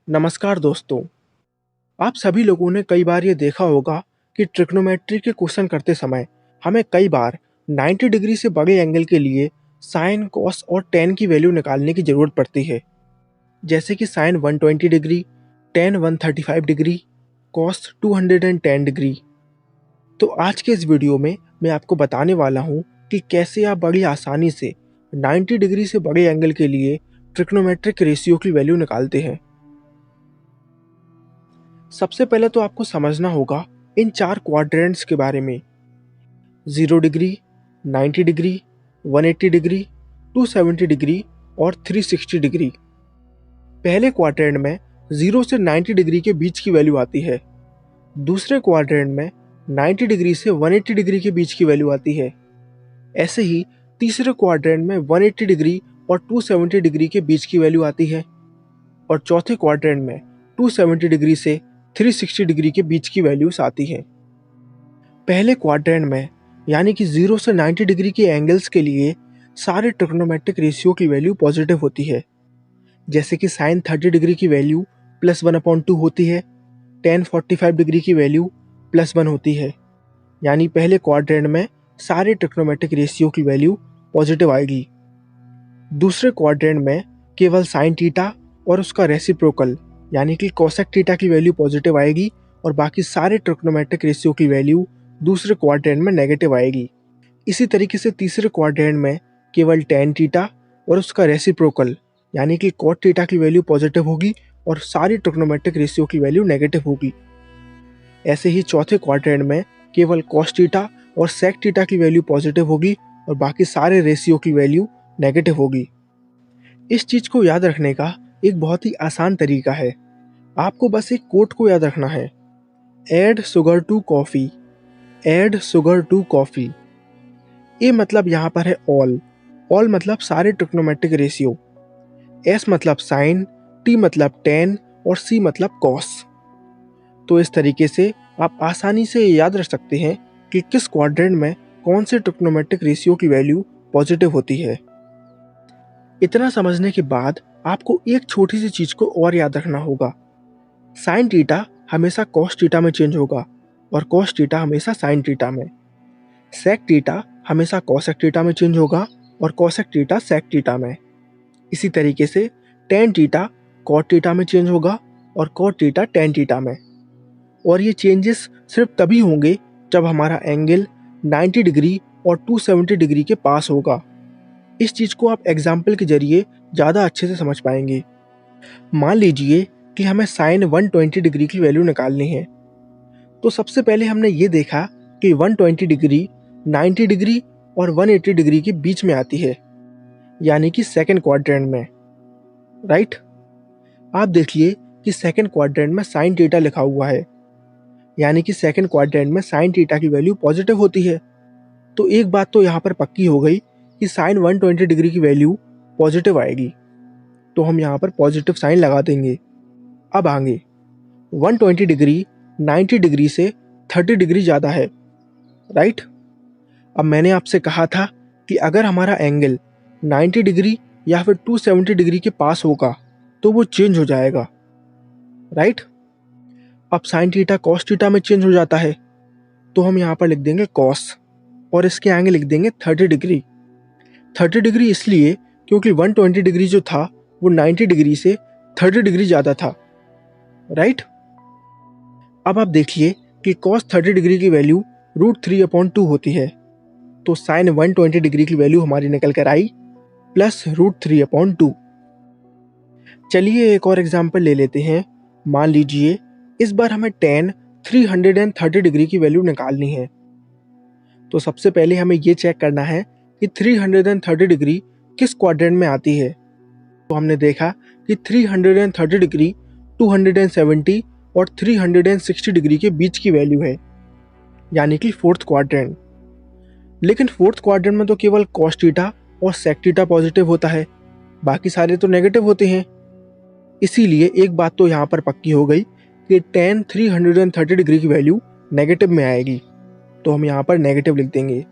नमस्कार दोस्तों। आप सभी लोगों ने कई बार ये देखा होगा कि ट्रिग्नोमेट्री के क्वेश्चन करते समय हमें कई बार 90 डिग्री से बड़े एंगल के लिए साइन, कॉस और टेन की वैल्यू निकालने की ज़रूरत पड़ती है। जैसे कि sine 120 degree, tan 135 degree, cos 210 degree. तो आज के इस वीडियो में मैं आपको बताने वाला हूँ कि कैसे आप बड़ी आसानी से 90 डिग्री से बड़े एंगल के लिए ट्रिग्नोमेट्रिक रेशियो की वैल्यू निकालते हैं। सबसे पहले तो आपको समझना होगा इन चार क्वाड्रेंट्स के बारे में: 0 डिग्री, 90 डिग्री, 180 डिग्री, 270 डिग्री और 360 डिग्री। पहले क्वाड्रेंट में 0 से 90 डिग्री के बीच की वैल्यू आती है। दूसरे क्वाड्रेंट में 90 डिग्री से 180 डिग्री के बीच की वैल्यू आती है। ऐसे ही तीसरे क्वाड्रेंट में 180 डिग्री और 270 डिग्री के बीच की वैल्यू आती है और चौथे क्वाड्रेंट में 270 डिग्री से 360 डिग्री के बीच की वैल्यूज आती हैं। पहले क्वाड्रेंट में यानी कि 0 से 90 डिग्री के एंगल्स के लिए सारे ट्रिग्नोमेट्रिक रेशियो की वैल्यू पॉजिटिव होती है। जैसे कि साइन 30 डिग्री की वैल्यू +1/2 होती है, टेन 45 डिग्री की वैल्यू +1 होती है। यानी पहले क्वाड्रेंट में सारे ट्रिग्नोमेट्रिक रेशियो की वैल्यू पॉजिटिव आएगी। दूसरे क्वाड्रेंट में केवल साइन थीटा और उसका रेसिप्रोकल यानी कि कोसेक थीटा की वैल्यू पॉजिटिव आएगी और बाकी सारे ट्रिग्नोमेट्रिक रेशियो की वैल्यू दूसरे क्वाड्रेंट में नेगेटिव आएगी। इसी तरीके से तीसरे क्वाड्रेंट में केवल टेन थीटा और उसका रेसिप्रोकल यानी कि कॉट थीटा की वैल्यू पॉजिटिव होगी और सारी ट्रिग्नोमेट्रिक रेशियो की वैल्यू नेगेटिव होगी। ऐसे ही चौथे क्वाड्रेंट में केवल कॉस थीटा और सेक थीटा की वैल्यू पॉजिटिव होगी और बाकी सारे रेशियो की वैल्यू नेगेटिव होगी। इस चीज़ को याद रखने का एक बहुत ही आसान तरीका है। आपको बस एक कोट को याद रखना है: add sugar to coffee, add sugar to coffee. A मतलब यहाँ पर है ऑल मतलब सारे ट्रिग्नोमेट्रिक रेशियो, एस मतलब साइन, टी मतलब टेन और सी मतलब कॉस। तो इस तरीके से आप आसानी से याद रख सकते हैं कि किस क्वाड्रेंट में कौन से ट्रिग्नोमेट्रिक रेशियो की वैल्यू पॉजिटिव होती है। इतना समझने के बाद आपको एक छोटी सी चीज़ को और याद रखना होगा: साइन थीटा हमेशा कॉस थीटा में चेंज होगा और कॉस थीटा हमेशा साइन थीटा में। सेक थीटा हमेशा कॉसेक थीटा में चेंज होगा और कॉसेक थीटा सेक थीटा में। इसी तरीके से टेन थीटा कॉट थीटा में चेंज होगा और कॉट थीटा टेन थीटा में। और ये चेंजेस सिर्फ तभी होंगे जब हमारा एंगल 90 डिग्री और 270 डिग्री के पास होगा। इस चीज़ को आप एग्जाम्पल के जरिए ज़्यादा अच्छे से समझ पाएंगे। मान लीजिए कि हमें साइन 120 डिग्री की वैल्यू निकालनी है। तो सबसे पहले हमने ये देखा कि 120 डिग्री 90 डिग्री और 180 डिग्री के बीच में आती है, यानी कि सेकंड क्वाड्रेंट में, राइट। आप देखिए कि सेकंड क्वाड्रेंट में साइन थीटा लिखा हुआ है, यानी कि सेकंड क्वाड्रेंट में साइन थीटा की वैल्यू पॉजिटिव होती है। तो एक बात तो यहाँ पर पक्की हो गई कि साइन 120 डिग्री की वैल्यू पॉजिटिव आएगी, तो हम यहाँ पर पॉजिटिव साइन लगा देंगे। अब आगे 120 डिग्री 90 डिग्री से 30 डिग्री ज़्यादा है, राइट। अब मैंने आपसे कहा था कि अगर हमारा एंगल 90 डिग्री या फिर 270 डिग्री के पास होगा तो वो चेंज हो जाएगा, राइट। अब साइन थीटा कॉस थीटा में चेंज हो जाता है, तो हम यहाँ पर लिख देंगे कॉस और इसके आगे लिख देंगे 30 डिग्री। 30 डिग्री इसलिए क्योंकि 120 डिग्री जो था वो 90 डिग्री से 30 डिग्री ज़्यादा था, राइट। अब आप देखिए कि cos 30 डिग्री की वैल्यू √3/2 होती है, तो साइन 120 डिग्री की वैल्यू हमारी निकल कर आई +√3/2। चलिए एक और एग्जांपल ले लेते हैं। मान लीजिए इस बार हमें टेन 330 डिग्री की वैल्यू निकालनी है। तो सबसे पहले हमें ये चेक करना है कि 330 डिग्री किस क्वाड्रेंट में आती है। तो हमने देखा कि 330 डिग्री 270 और 360 डिग्री के बीच की वैल्यू है, यानी कि फोर्थ क्वाड्रेंट। लेकिन फोर्थ क्वाड्रेंट में तो केवल कॉस थीटा और सेक थीटा पॉजिटिव होता है, बाकी सारे तो नेगेटिव होते हैं। इसीलिए एक बात तो यहाँ पर पक्की हो गई कि टेन 330 डिग्री की वैल्यू नेगेटिव में आएगी, तो हम यहाँ पर नेगेटिव लिख देंगे।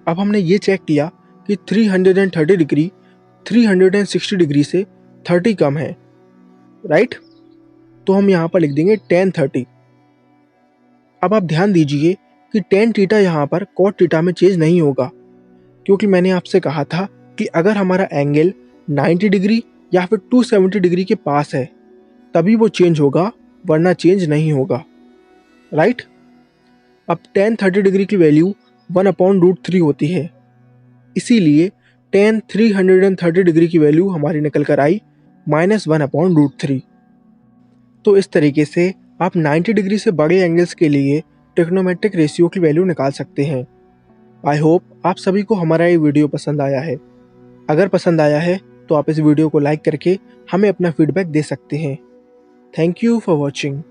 अब हमने ये चेक किया कि 330 डिग्री 360 डिग्री से 30 कम है, राइट। तो हम यहाँ पर लिख देंगे tan 30। अब आप ध्यान दीजिए कि tan थीटा यहाँ पर cot थीटा में चेंज नहीं होगा, क्योंकि मैंने आपसे कहा था कि अगर हमारा एंगल 90 डिग्री या फिर 270 डिग्री के पास है तभी वो चेंज होगा, वरना चेंज नहीं होगा, राइट। अब tan 30 डिग्री की वैल्यू 1/√3 होती है, इसीलिए tan 330 डिग्री की वैल्यू हमारी निकल कर आई -1/√3। तो इस तरीके से आप 90 डिग्री से बड़े एंगल्स के लिए ट्रिग्नोमेट्रिक रेशियो की वैल्यू निकाल सकते हैं। आई होप आप सभी को हमारा ये वीडियो पसंद आया है। अगर पसंद आया है तो आप इस वीडियो को लाइक करके हमें अपना फीडबैक दे सकते हैं। Thank you for watching.